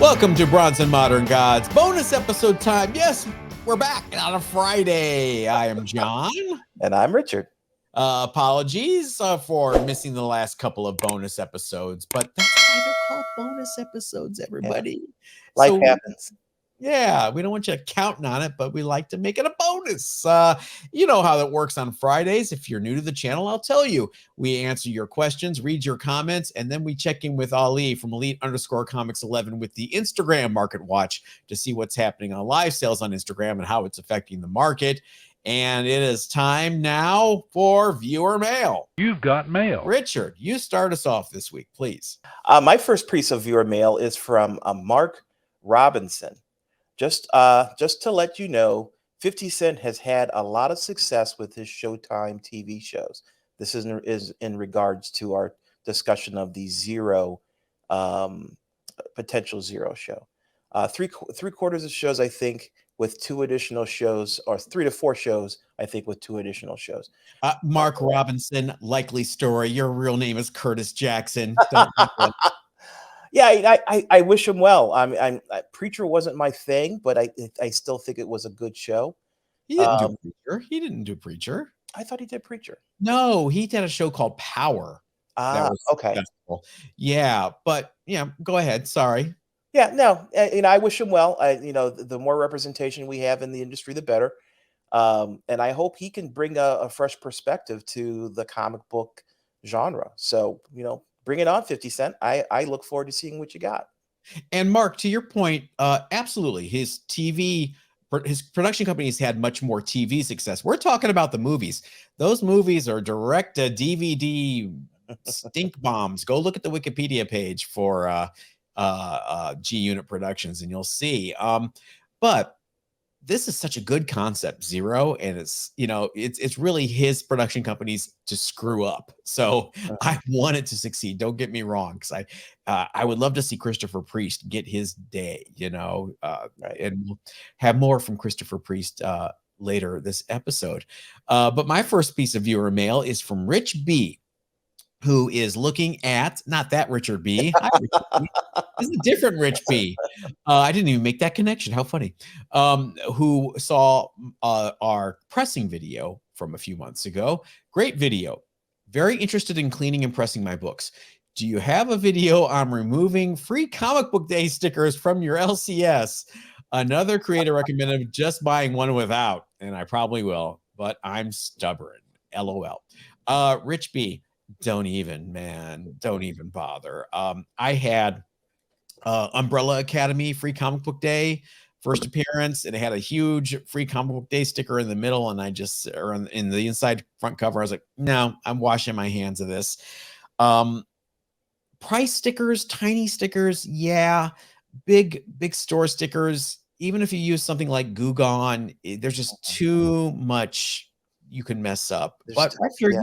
Welcome to Bronze and Modern Gods bonus episode time. Yes, we're back on a Friday. I am John. And I'm Richard. Apologies for missing the last couple of bonus episodes, but that's why they're called bonus episodes, everybody. Yeah. Life happens. Yeah, we don't want you counting on it, but we like to make it a bonus. You know how that works on Fridays. If you're new to the channel, I'll tell you. We answer your questions, read your comments, and then we check in with Ali from Elite_Comics11 with the Instagram Market Watch to see what's happening on live sales on Instagram and how it's affecting the market. And it is time now for viewer mail. You've got mail. Richard, you start us off this week, please. My first piece of viewer mail is from Mark Robinson. Just to let you know, 50 Cent has had a lot of success with his Showtime TV shows. This is in regards to our discussion of the potential Zero show. Three quarters of shows, I think, with 2 additional shows, or 3 to 4 shows, I think, with 2 additional shows. Mark Robinson, likely story. Your real name is Curtis Jackson. Yeah, I wish him well. Preacher wasn't my thing, but I still think it was a good show. He didn't do Preacher. He didn't do Preacher. I thought he did Preacher. No, he did a show called Power. Okay. Successful. Yeah, but yeah, go ahead. Sorry. Yeah, no, I wish him well. The more representation we have in the industry, the better. And I hope he can bring a fresh perspective to the comic book genre. So, bring it on, 50 Cent. I look forward to seeing what you got. And Mark, to your point, absolutely. His production companies had much more TV success. We're talking about the movies. Those movies are direct to DVD stink bombs. Go look at the Wikipedia page for G Unit Productions and you'll see. But this is such a good concept, Zero, and it's really his production companies to screw up. So I want it to succeed. Don't get me wrong, because I would love to see Christopher Priest get his day, right. And we'll have more from Christopher Priest later this episode. But my first piece of viewer mail is from Rich B, who is looking at, not that Richard B. Hi, Richard B. This is a different Rich B. I didn't even make that connection. How funny. Who saw our pressing video from a few months ago. Great video. Very interested in cleaning and pressing my books. Do you have a video on removing free comic book day stickers from your LCS? Another creator recommended just buying one without, and I probably will, but I'm stubborn. LOL. Rich B. Don't even bother. I had Umbrella Academy free comic book day first appearance, and it had a huge free comic book day sticker in the middle, and in the inside front cover, I was like, no, I'm washing my hands of this. Price stickers, tiny stickers, yeah. Big store stickers, even if you use something like Goo Gone, there's just too much you can mess up. But Richard,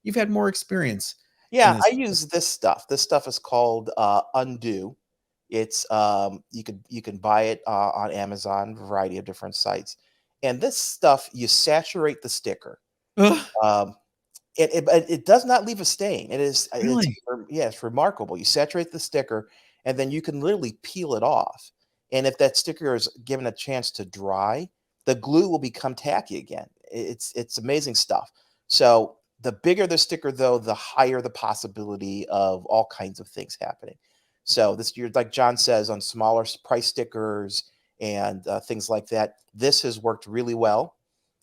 you've had more experience. Yeah, I use this stuff. This stuff is called Undo. It's you can buy it on Amazon, a variety of different sites. And this stuff, you saturate the sticker. It does not leave a stain. It is really? It's remarkable. You saturate the sticker, and then you can literally peel it off. And if that sticker is given a chance to dry, the glue will become tacky again. It's amazing stuff. So the bigger the sticker, though, the higher the possibility of all kinds of things happening. So you're like John says, on smaller price stickers and things like that, this has worked really well.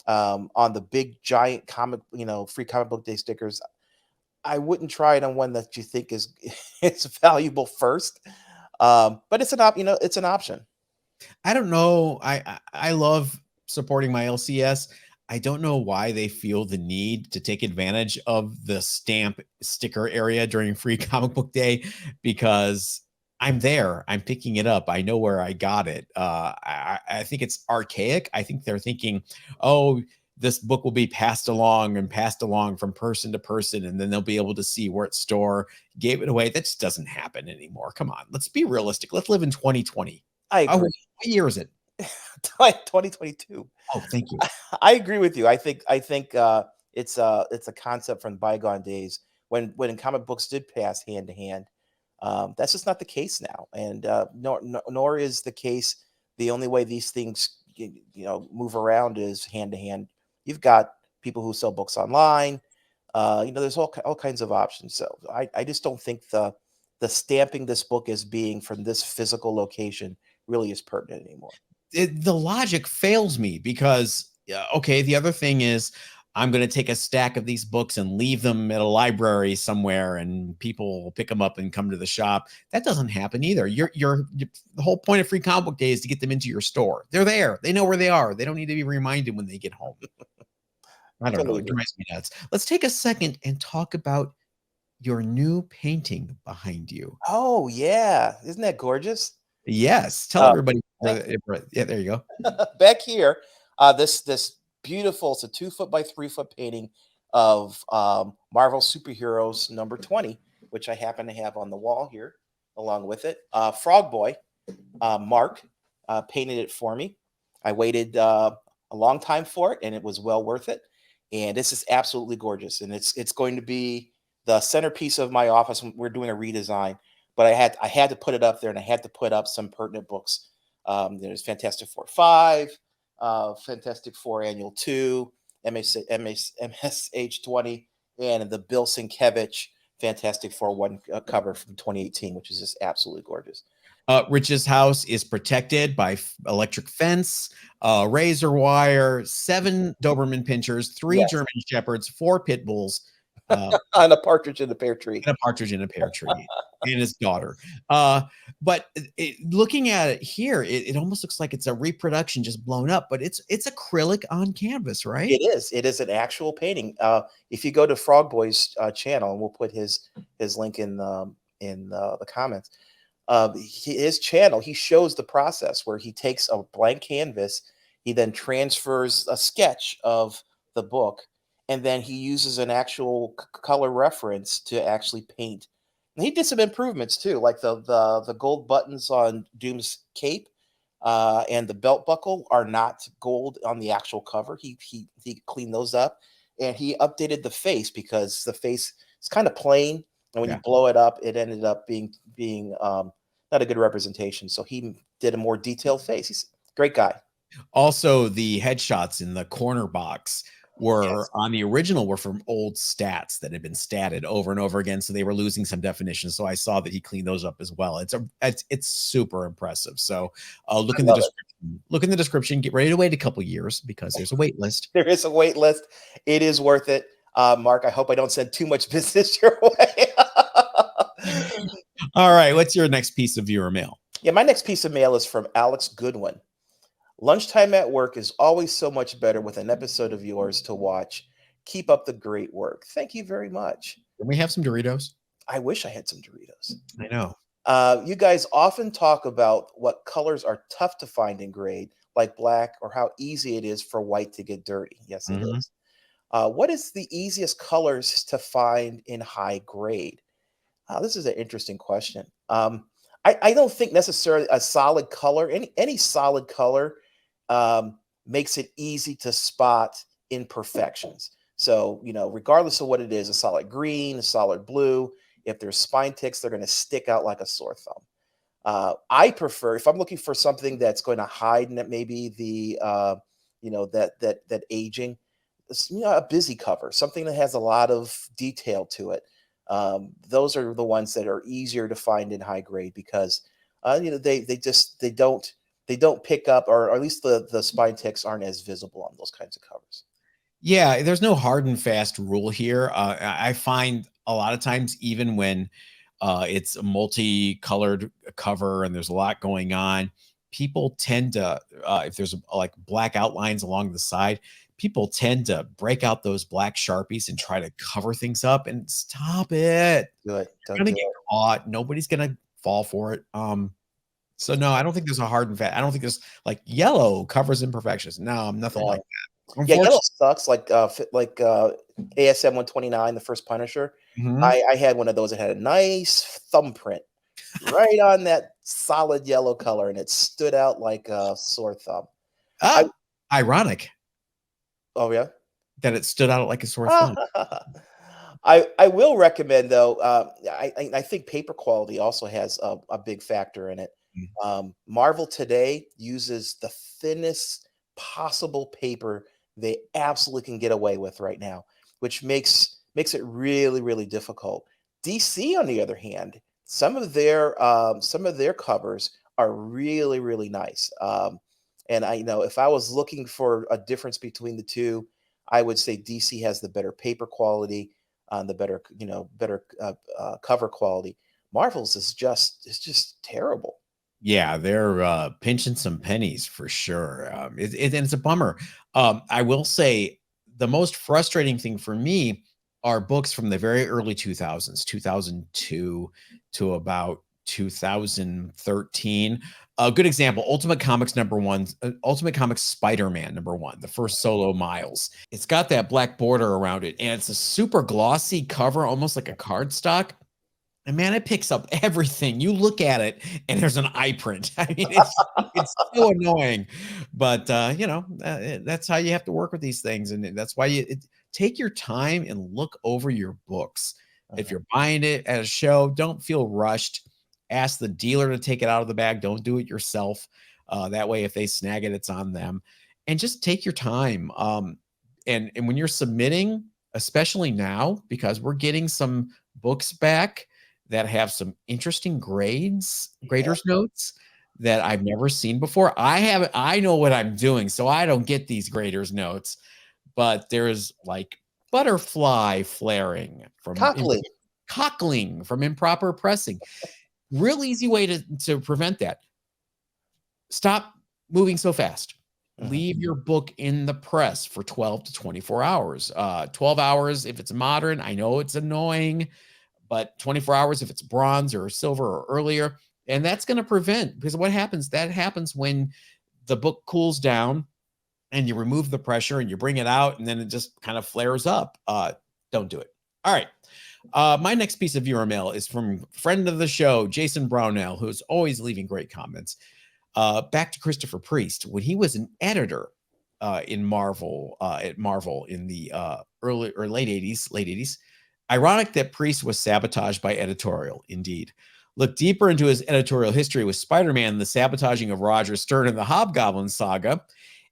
On the big giant free comic book day stickers, I wouldn't try it on one that you think is valuable first. But it's it's an option. I don't know. I love supporting my LCS. I don't know why they feel the need to take advantage of the stamp sticker area during free comic book day, because I'm there. I'm picking it up. I know where I got it. I think it's archaic. I think they're thinking, oh, this book will be passed along from person to person, and then they'll be able to see where its store gave it away. That just doesn't happen anymore. Come on, let's be realistic. Let's live in 2020. I agree. What year is it? 2022. Oh, thank you. I agree with you. I think it's a concept from bygone days when comic books did pass hand to hand. That's just not the case now, and nor is the case the only way these things move around is hand to hand. You've got people who sell books online. There's all kinds of options. So I just don't think the stamping this book as being from this physical location really is pertinent anymore. The logic fails me because, okay, the other thing is I'm going to take a stack of these books and leave them at a library somewhere and people will pick them up and come to the shop. That doesn't happen either. The whole point of Free Comic Book Day is to get them into your store. They're there. They know where they are. They don't need to be reminded when they get home. I don't know. It drives me nuts. Let's take a second and talk about your new painting behind you. Oh yeah, isn't that gorgeous? Yes. Tell everybody. Yeah, there you go. Back here, this beautiful, it's a 2 foot by 3 foot painting of Marvel Superheroes number 20, which I happen to have on the wall here along with it. Frog Boy, Mark, painted it for me. I waited a long time for it, and it was well worth it. And this is absolutely gorgeous, and it's going to be the centerpiece of my office. We're doing a redesign, but I had to put it up there, and I had to put up some pertinent books. There's Fantastic Four 5, Fantastic Four Annual 2, MSH 20, and the Bill Sienkiewicz Fantastic Four 1 cover from 2018, which is just absolutely gorgeous. Rich's house is protected by electric fence, razor wire, 7 Doberman pinchers, 3 German shepherds, 4 pit bulls, and a partridge in a pear tree. And a partridge in a pear tree, and his daughter. But looking at it here, it almost looks like it's a reproduction just blown up, but it's acrylic on canvas, right? It is. It is an actual painting. If you go to Frog Boy's channel, and we'll put his link in the comments. His channel, he shows the process where he takes a blank canvas, he then transfers a sketch of the book, and then he uses an actual color reference to actually paint. And he did some improvements too, like the gold buttons on Doom's cape and the belt buckle are not gold on the actual cover. He cleaned those up, and he updated the face because the face is kind of plain, and when you blow it up, it ended up being not a good representation. So he did a more detailed face. He's a great guy. Also, the headshots in the corner box were on the original were from old stats that had been statted over and over again, so they were losing some definition. So I saw that he cleaned those up as well. It's super impressive. So look in the description. Look in the description. Get ready to wait a couple years because there's a wait list. There is a wait list. It is worth it. Mark, I hope I don't send too much business your way. All right, what's your next piece of viewer mail? Yeah, my next piece of mail is from Alex Goodwin. Lunchtime at work is always so much better with an episode of yours to watch. Keep up the great work. Thank you very much. Can we have some Doritos? I wish I had some Doritos. I know. You guys often talk about what colors are tough to find in grade, like black, or how easy it is for white to get dirty. Yes, it is. What is the easiest colors to find in high grade? This is an interesting question. I don't think necessarily a solid color, any solid color makes it easy to spot imperfections. So, regardless of what it is, a solid green, a solid blue, if there's spine ticks, they're going to stick out like a sore thumb. I prefer, if I'm looking for something that's going to hide maybe the, that aging, a busy cover, something that has a lot of detail to it. Those are the ones that are easier to find in high grade because, they don't pick up, or at least the spine ticks aren't as visible on those kinds of covers. Yeah, there's no hard and fast rule here. I find a lot of times, even when it's a multicolored cover and there's a lot going on, people tend to, if there's like black outlines along the side, people tend to break out those black Sharpies and try to cover things up, and stop it. Good. You're gonna get caught. Nobody's gonna fall for it. So no, I don't think there's a hard and fast. I don't think there's like yellow covers imperfections. No, nothing like that. Yeah, yellow sucks. Like ASM 129, the first Punisher. I had one of those that had a nice thumbprint right on that solid yellow color, and it stood out like a sore thumb. Ironic. Oh yeah, that it stood out like a sore thumb. I will recommend though. I think paper quality also has a big factor in it. Mm. Marvel today uses the thinnest possible paper they absolutely can get away with right now, which makes it really difficult. DC, on the other hand, some of their covers are really nice. And I, you know, if I was looking for a difference between the two, I would say DC has the better paper quality, the better, better cover quality. Marvel's is just terrible. Yeah, they're pinching some pennies for sure. And it's a bummer. I will say the most frustrating thing for me are books from the very early 2000s, 2002 to about 2013. A good example, Ultimate Comics #1, Ultimate Comics Spider-Man #1, the first solo Miles. It's got that black border around it, and it's a super glossy cover, almost like a cardstock. And man, it picks up everything. You look at it and there's an eye print. I mean, it's so annoying, but that's how you have to work with these things, and that's why take your time and look over your books. If Mhm. you're buying it at a show, don't feel rushed. Ask the dealer to take it out of the bag. Don't do it yourself. That way, if they snag it, it's on them. And just take your time. And when you're submitting, especially now, because we're getting some books back that have some interesting Yeah. graders notes that I've never seen before. I know what I'm doing, so I don't get these graders notes, but there's like butterfly flaring from Cockling. cockling from improper pressing. Real easy way to prevent that. Stop moving so fast. Mhm. Leave your book in the press for 12 to 24 hours. 12 hours if it's modern. I know it's annoying, but 24 hours if it's bronze or silver or earlier. And that's going to prevent, because what happens? That happens when the book cools down and you remove the pressure and you bring it out and then it just kind of flares up. Don't do it. All right. My next piece of viewer mail is from friend of the show, Jason Brownell, who's always leaving great comments. Back to Christopher Priest. When he was an editor in Marvel, at Marvel in the early or late 80s. Ironic that Priest was sabotaged by editorial, indeed. Look deeper into his editorial history with Spider-Man, the sabotaging of Roger Stern in the Hobgoblin saga,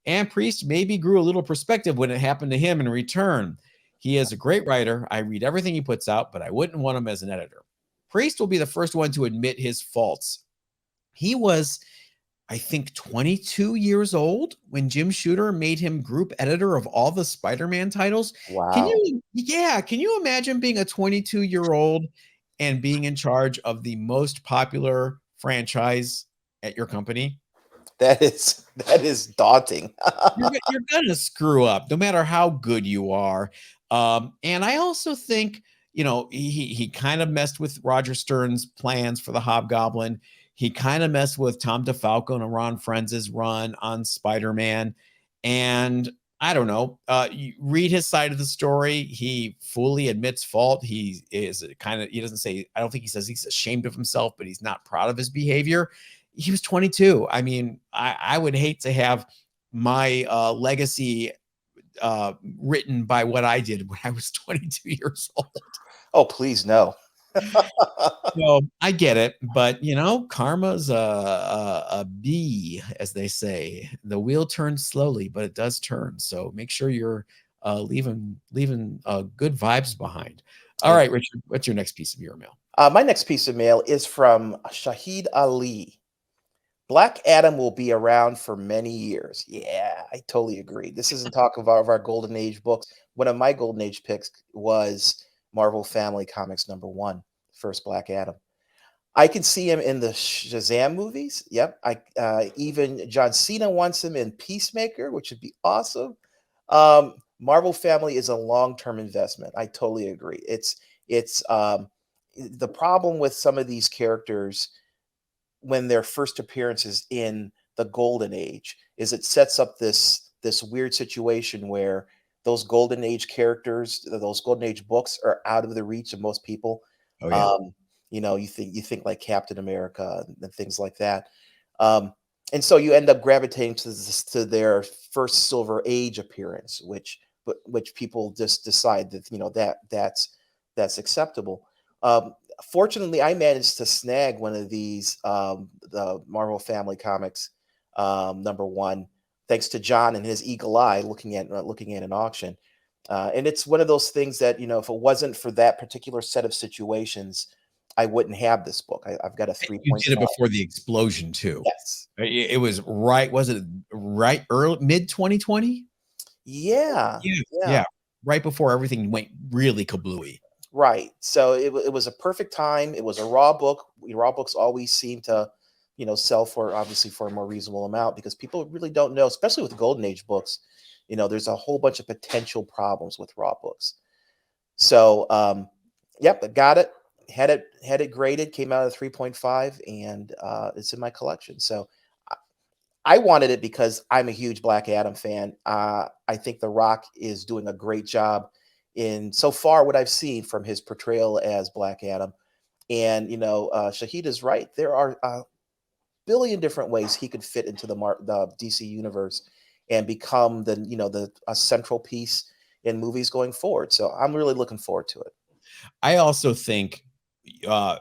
and Priest maybe grew a little perspective when it happened to him in return. He is a great writer. I read everything he puts out, but I wouldn't want him as an editor. Priest will be the first one to admit his faults. He was, I think, 22 years old when Jim Shooter made him group editor of all the Spider-Man titles. Wow. Can you imagine being a 22-year-old and being in charge of the most popular franchise at your company? That is daunting. You're gonna screw up no matter how good you are. And I also think, he kind of messed with Roger Stern's plans for the Hobgoblin. He kind of messed with Tom DeFalco and Ron Friends' run on Spider-Man. And I don't know. You read his side of the story. He fully admits fault. He doesn't say, I don't think he says he's ashamed of himself, but he's not proud of his behavior. He was 22. I mean, I would hate to have my legacy written by what I did when I was 22 years old. Oh, please no. So I get it, but karma's a bee, as they say. The wheel turns slowly, but it does turn. So make sure you're leaving good vibes behind. All right, Richard, what's your next piece of your mail? My next piece of mail is from Shahid Ali. Black Adam will be around for many years. Yeah, I totally agree. This isn't talking about our golden age books. One of my golden age picks was Marvel Family Comics #1, first Black Adam. I can see him in the Shazam movies. Yep. Even John Cena wants him in Peacemaker, which would be awesome. Marvel Family is a long-term investment. I totally agree. It's the problem with some of these characters when their first appearances in the golden age is it sets up this weird situation where those golden age characters, those golden age books are out of the reach of most people. Oh yeah. Um, you think like Captain America and things like that. Um, and so you end up gravitating to their first Silver Age appearance, which people just decide that that's that's acceptable. Fortunately, I managed to snag one of these, the Marvel Family Comics, #1, thanks to John and his eagle eye looking at an auction. And it's one of those things that, if it wasn't for that particular set of situations, I wouldn't have this book. I've got a You did it 3.5. before the explosion too. Yes. It was right, was it right early mid 2020? Yeah. Yeah, Yeah. yeah, right before everything went really kablooey. Right. So it was a perfect time. It was a raw book. Raw books always seem to, sell for, obviously, for a more reasonable amount, because people really don't know, especially with Golden Age books. There's a whole bunch of potential problems with raw books. So, yep, I got it. Had it graded. Came out of 3.5, and it's in my collection. So I I wanted it because I'm a huge Black Adam fan. I think The Rock is doing a great job in, so far, what I've seen from his portrayal as Black Adam. And Shahid is right. There are a billion different ways he could fit into the DC universe and become the a central piece in movies going forward. So I'm really looking forward to it. I also think uh,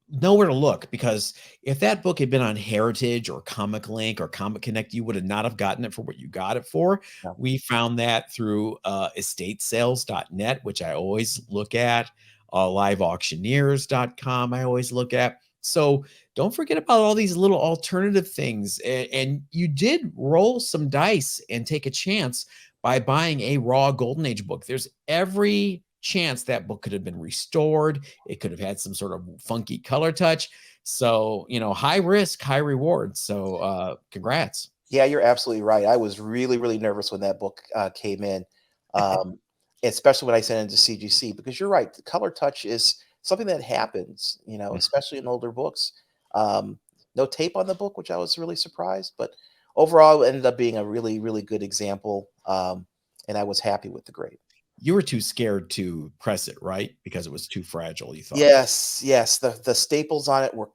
nowhere to look, because if that book had been on Heritage or Comic Link or Comic Connect, you would have not have gotten it for what you got it for. Yeah. We found that through estatesales.net, which I always look at, liveauctioneers.com, I always look at. So don't forget about all these little alternative things. And you did roll some dice and take a chance by buying a raw Golden Age book. There's every chance that book could have been restored. It could have had some sort of funky color touch. So, high risk, high reward. So, congrats. Yeah, you're absolutely right. I was really, really nervous when that book came in, um, especially when I sent it to CGC, because you're right. The color touch is something that happens, Mm. especially in older books. Um, no tape on the book, which I was really surprised, but overall, it ended up being a really, really good example. And I was happy with the grade. You were too scared to press it, right? Because it was too fragile, you thought. Yes, yes. The staples on it were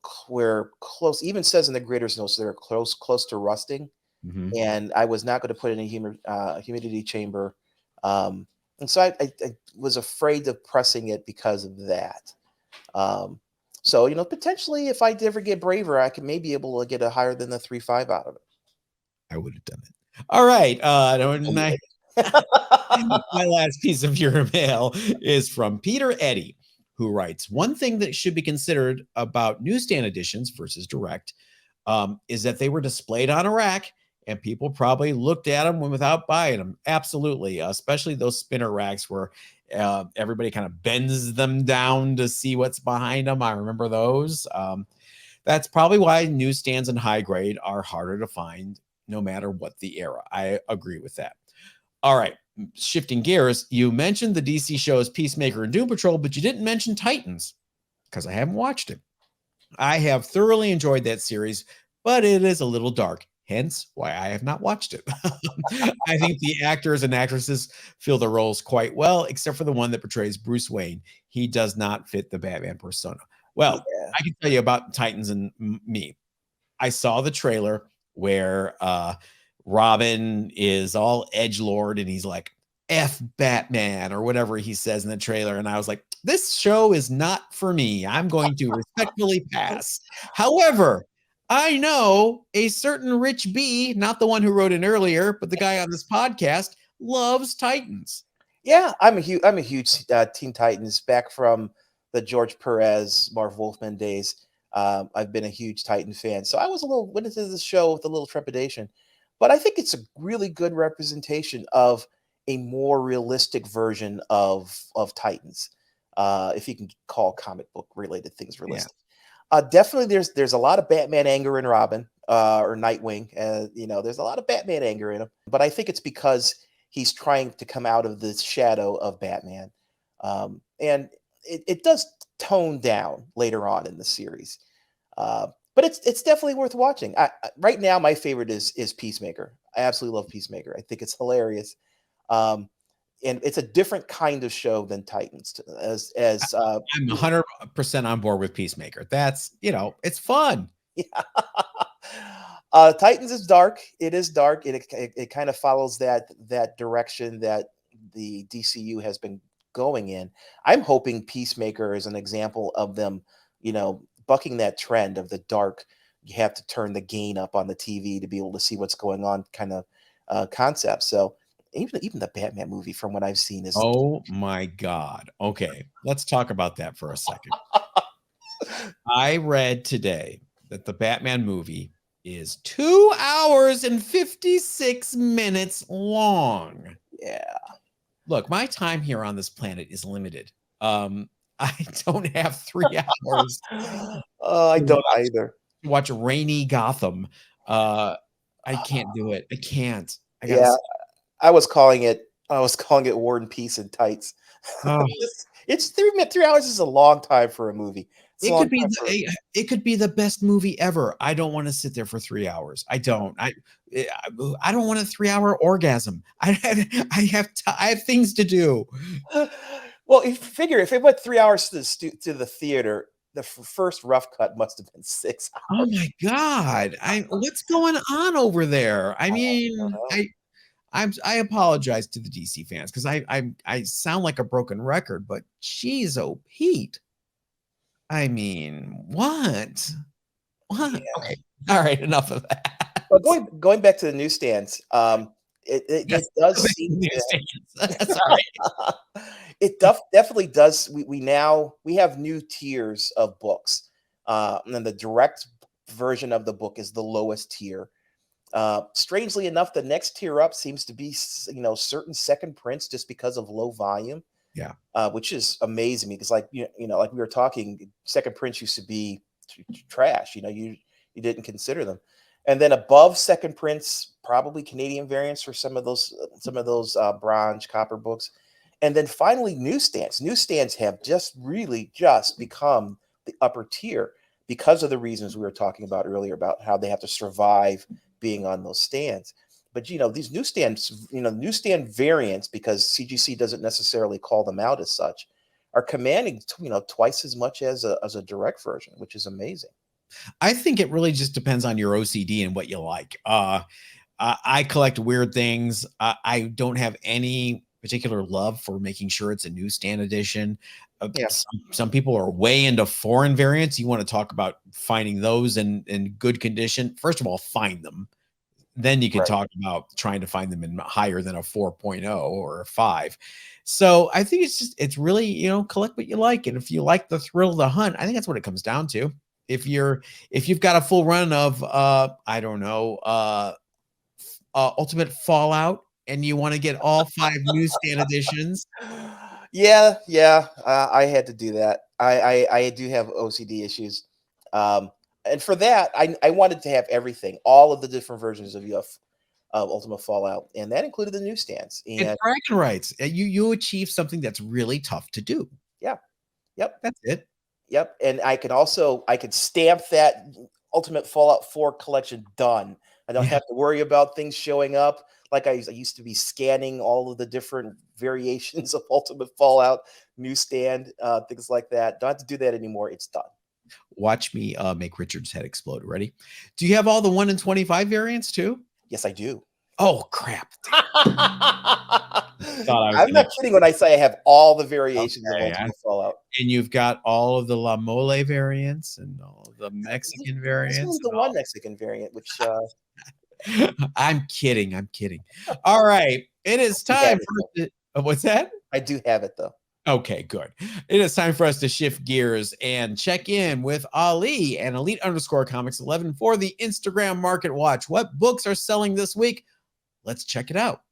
close. Even says in the grader's notes they're close to rusting, Mhm. and I was not going to put it in a humidity chamber. And so I was afraid of pressing it because of that. Um, so potentially, if I ever get braver, I could maybe able to get a higher than the 3.5 out of it. I would have done it. All right. And you My last piece of your mail is from Peter Eddy, who writes, one thing that should be considered about newsstand editions versus direct is that they were displayed on a rack and people probably looked at them without buying them. Absolutely. Especially those spinner racks where everybody kind of bends them down to see what's behind them. I remember those. That's probably why newsstands and high grade are harder to find no matter what the era. I agree with that. All right, shifting gears, you mentioned the DC shows Peacemaker and Doom Patrol, but you didn't mention Titans because I haven't watched it. I have thoroughly enjoyed that series, but it is a little dark, hence why I have not watched it. I think the actors and actresses fill the roles quite well, except for the one that portrays Bruce Wayne. He does not fit the Batman persona. Well, Yeah. I can tell you about Titans and me. I saw the trailer where Robin is all edge lord and he's like F Batman or whatever he says in the trailer, and I was like, this show is not for me. I'm going to respectfully pass. However, I know a certain Rich B, not the one who wrote in earlier, but the guy on this podcast, loves Titans. Yeah, I'm a huge Teen Titans back from the George Perez, Marv Wolfman days. I've been a huge Titan fan, so I was a little went into this show with a little trepidation, but I think it's a really good representation of a more realistic version of Titans, if you can call comic book related things Yeah. realistic. Definitely, there's a lot of Batman anger in Robin, or Nightwing. There's a lot of Batman anger in him, but I think it's because he's trying to come out of the shadow of Batman, and it does tone down later on in the series. But it's definitely worth watching. Right now, my favorite is Peacemaker. I absolutely love Peacemaker. I think it's hilarious. Um, and it's a different kind of show than Titans. I'm 100% on board with Peacemaker. That's, it's fun. Yeah. Titans is dark. It is dark. It kind of follows that direction that the DCU has been going in. I'm hoping Peacemaker is an example of them, bucking that trend of the dark. You have to turn the gain up on the TV to be able to see what's going on kind of concept. So even the Batman movie, from what I've seen, is Oh my God. Okay, let's talk about that for a second. I read today that the Batman movie is 2 hours and 56 minutes long. yeah. Look, my time here on this planet is limited. I don't have 3 hours I to don't either. watch rainy Gotham. I can't do it. I can't. I gotta Yeah, s I was calling it War and Peace in tights. oh, It's 3 hours is a long time for a movie. It's a it long could be time for it could be the best movie ever. I don't wanna sit there for 3 hours. I don't. Eh, I don't want a 3-hour orgasm. I have things to do. Well, if you figure if it went 3 hours to the theater, the first rough cut must have been 6 Oh hours. my God. What's going on over there? I I don't mean, know. I apologize to the DC fans because I sound like a broken record, but geez, oh Pete. I mean, what? What? Yeah. Okay. All right, enough of that. But going back to the newsstands, it Yes, does seem newsstands. to Sorry. definitely does. We have new tiers of books, and then the direct version of the book is the lowest tier. Strangely enough, the next tier up seems to be certain second prints just because of low volume, Yeah. which is amazing because like like we were talking, second prints used to be trash. You didn't consider them, and then above second prints, probably Canadian variants for some of those bronze copper books, and then finally newsstands. Newsstands have just really just become the upper tier because of the reasons we were talking about earlier about how they have to survive being on those stands. But these newsstands, newsstand variants, because CGC doesn't necessarily call them out as such, are commanding twice as much as a direct version, which is amazing. I think it really just depends on your OCD and what you like. I collect weird things. I don't have any particular love for making sure it's a newsstand edition. Yeah, Some people are way into foreign variants. You want to talk about finding those in good condition. First of all, find them. Then you can right. talk about trying to find them in higher than a 4.0 or a 5. So I think it's really, collect what you like. And if you like the thrill of the hunt, I think that's what it comes down to. If you've got a full run of I don't know, Ultimate Fallout and you want to get all 5 newsstand editions. Yeah, yeah. I had to do that. I do have OCD issues, and for that, I wanted to have everything, all of the different versions of Ultimate Fallout, and that included the newsstands. It's And bragging rights. You achieve something that's really tough to do. yeah, yep. That's it. Yep, and I could stamp that Ultimate Fallout 4 collection done. I don't Yeah. have to worry about things showing up like I used to be scanning all of the different variations of Ultimate Fallout, newsstand, things like that. Don't have to do that anymore. It's done. Watch me make Richard's head explode. Ready? Do you have all the 1 in 25 variants too? Yes, I do. Oh crap. Thought I was I'm gonna not kidding when I say I have all the variations of okay. Ultimate Fallout. And you've got all of the La Mole variants and all of the Th- Mexican This variants was the and one Mexican variant, which I'm kidding. I'm kidding. All right. It is I have time it, for though. what's that? I do have it though. Okay, good. It is time for us to shift gears and check in with Ali and Elite_Comics11 for the Instagram Market Watch. What books are selling this week? Let's check it out.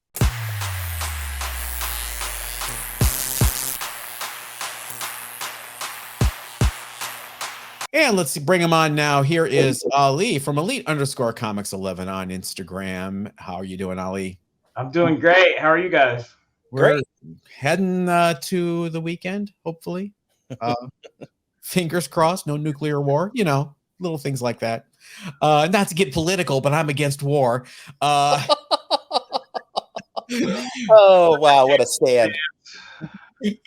And let's bring him on now. Here is Ali from Elite_Comics11 on Instagram. How are you doing, Ali? I'm doing great. How are you guys? We're Great. heading to the weekend, hopefully. Uh, fingers crossed, no nuclear war, little things like that. Not to get political, but I'm against war. Oh wow, what a stand!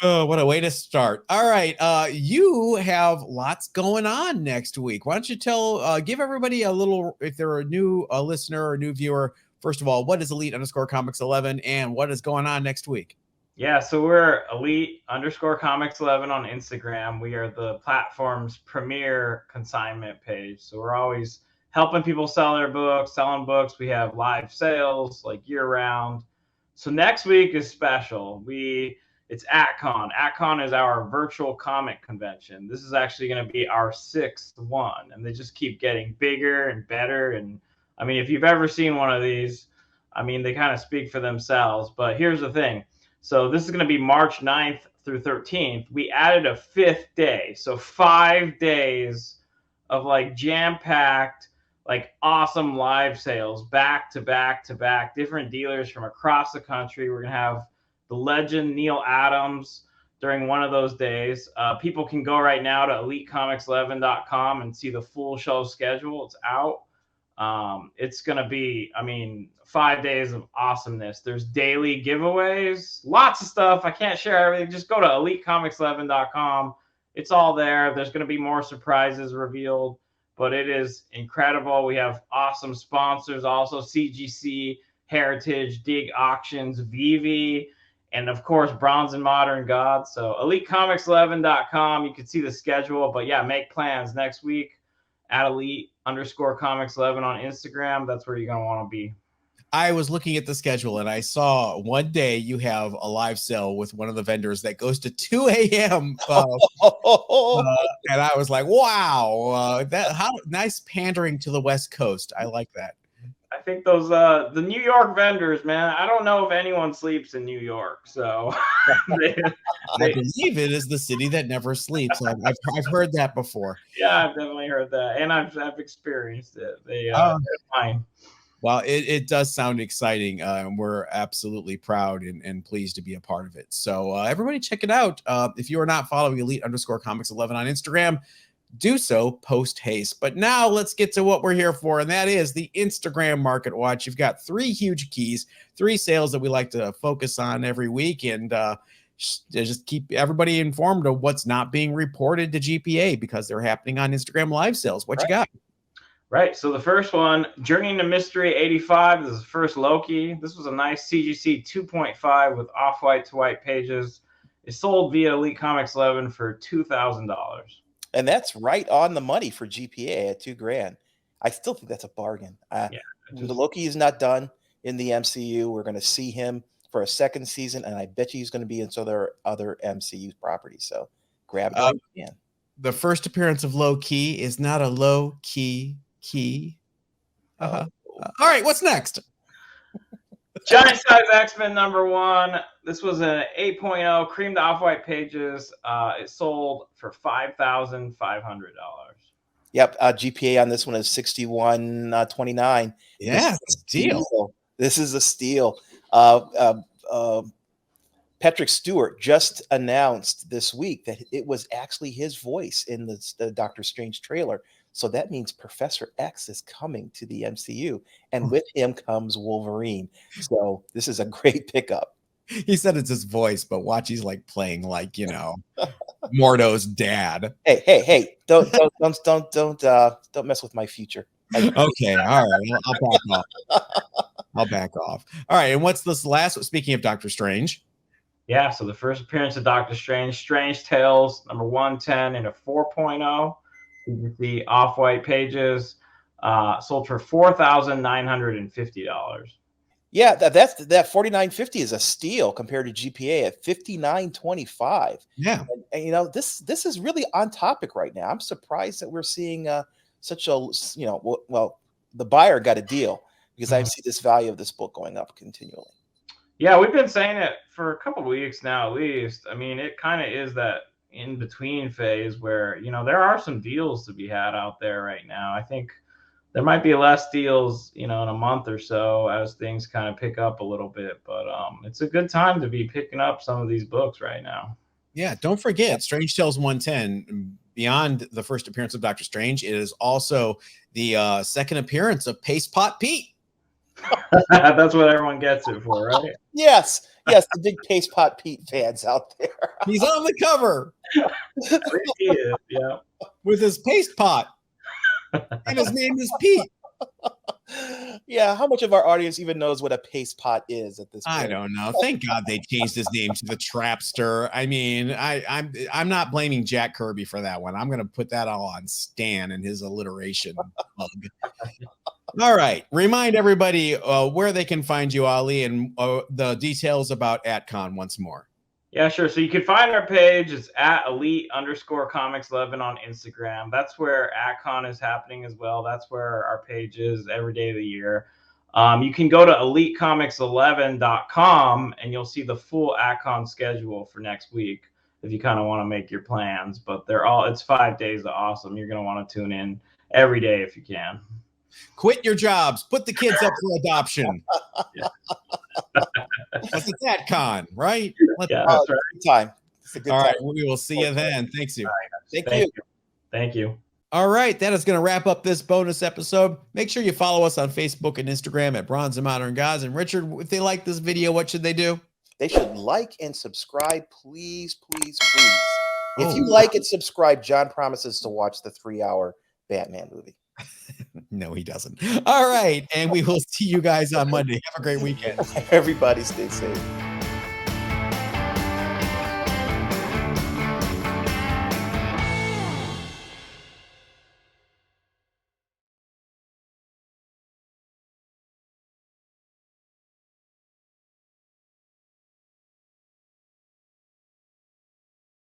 Oh, what a way to start. All right. You have lots going on next week. Why don't you give everybody a little, if they're a new listener or a new viewer, first of all, what is Elite_Comics11 and what is going on next week? Yeah, so we're elite_comics11 on Instagram. We are the platform's premier consignment page. So we're always helping people sell their books, selling books. We have live sales like year round. So next week is special. It's AtCon. AtCon is our virtual comic convention. This is actually going to be our 6th one, and they just keep getting bigger and better. And I mean, if you've ever seen one of these, I mean, they kind of speak for themselves. But here's the thing. So this is going to be March 9th through 13th. We added a 5th day. So 5 days of like jam-packed, like awesome live sales back to back to back, different dealers from across the country. We're going to have the legend Neil Adams during one of those days. People can go right now to elitecomics11.com and see the full show schedule. It's out. It's going to be, I mean, 5 days of awesomeness. There's daily giveaways, lots of stuff. I can't share everything. Just go to elitecomics11.com. It's all there. There's going to be more surprises revealed, but it is incredible. We have awesome sponsors also, CGC, Heritage, Dig Auctions, Vivi, and of course, Bronze and Modern Gods. So elitecomics11.com. You can see the schedule, but yeah, make plans next week at elite_comics11 on Instagram. That's where you're going to want to be. I was looking at the schedule and I saw one day you have a live sale with one of the vendors that goes to 2 a.m. And I was like, wow, how nice pandering to the West Coast. I like that. I think those the New York vendors, man. I don't know if anyone sleeps in New York, so I believe it is the city that never sleeps. I've heard that before. Yeah, I've definitely heard that, and I've experienced it. They're fine. Well, it does sound exciting. We're absolutely proud and pleased to be a part of it. So everybody check it out. If you are not following elite_comics11 on Instagram, do so post haste. But now let's get to what we're here for, and that is the Instagram Market Watch. You've got 3 huge keys, 3 sales that we like to focus on every week, and just keep everybody informed of what's not being reported to GPA because they're happening on Instagram live sales. What you got? Right. So the first one, Journey into Mystery 85. This is the first Loki. This was a nice CGC 2.5 with off-white to white pages. It sold via Elite Comics 11 for $2,000. And that's right on the money for GPA at $2,000. I still think that's a bargain. The Loki is not done in the MCU. We're going to see him for a 2nd season, and I bet you he's going to be in some other MCU properties. So grab it while you can. The first appearance of Low Key is not a low key. All right, what's next? Giant Size X-Men #1. This was an 8.0 creamed off-white pages. It sold for $5,500. Yep, GPA on this one is $61.29. Yeah, steal. This is a steal. Patrick Stewart just announced this week that it was actually his voice in the Doctor Strange trailer. So that means Professor X is coming to the MCU, and with him comes Wolverine. So this is a great pickup. He said it's his voice, but watch, he's like playing like, Mordo's dad. Hey! Don't mess with my future. Okay, all right. I'll back off. All right, and what's this last? Speaking of Doctor Strange. Yeah, so the first appearance of Doctor Strange, Strange Tales #110 in a 4.0. You can see off-white pages, sold for $4,950. Yeah, that $49.50 is a steal compared to GPA at $59.25. Yeah, and this is really on topic right now. I'm surprised that we're seeing such a well, the buyer got a deal because I've seen this value of this book going up continually. Yeah, we've been saying it for a couple of weeks now, at least. I mean, it kind of is that in between phase where there are some deals to be had out there right now. I think there might be less deals in a month or so as things kind of pick up a little bit, but it's a good time to be picking up some of these books right now. Yeah, don't forget Strange Tales 110. Beyond the first appearance of Doctor Strange, it is also the second appearance of Paste Pot Pete. That's what everyone gets it for, right? Yes, the big Paste Pot Pete fans out there. He's on the cover. He is, yeah, with his paste pot, and his name is Pete. Yeah, how much of our audience even knows what a paste pot is at this point? I don't know. Thank God they changed his name to the Trapster. I mean, I'm not blaming Jack Kirby for that one. I'm going to put that all on Stan and his alliteration bug. All right. Remind everybody where they can find you, Ali, and the details about AtCon once more. Yeah, sure. So you can find our page. It's at elite_comics11 on Instagram. That's where AtCon is happening as well. That's where our page is every day of the year. You can go to elitecomics11.com and you'll see the full AtCon schedule for next week if you kind of want to make your plans. But it's 5 days of awesome. You're going to want to tune in every day if you can. Quit your jobs. Put the kids up for adoption. Because it's AtCon, right? Yeah, that's right. Good time. It's a good All time. right. We will see you then. Thanks you. Thank you. Thank you. All right, that is going to wrap up this bonus episode. Make sure you follow us on Facebook and Instagram at Bronze and Modern Gods. And Richard, if they like this video, what should they do? They should like and subscribe, please, please, please. If you like and subscribe, John promises to watch the 3-hour Batman movie. No, he doesn't. All right, and we will see you guys on Monday. Have a great weekend. Everybody stay safe.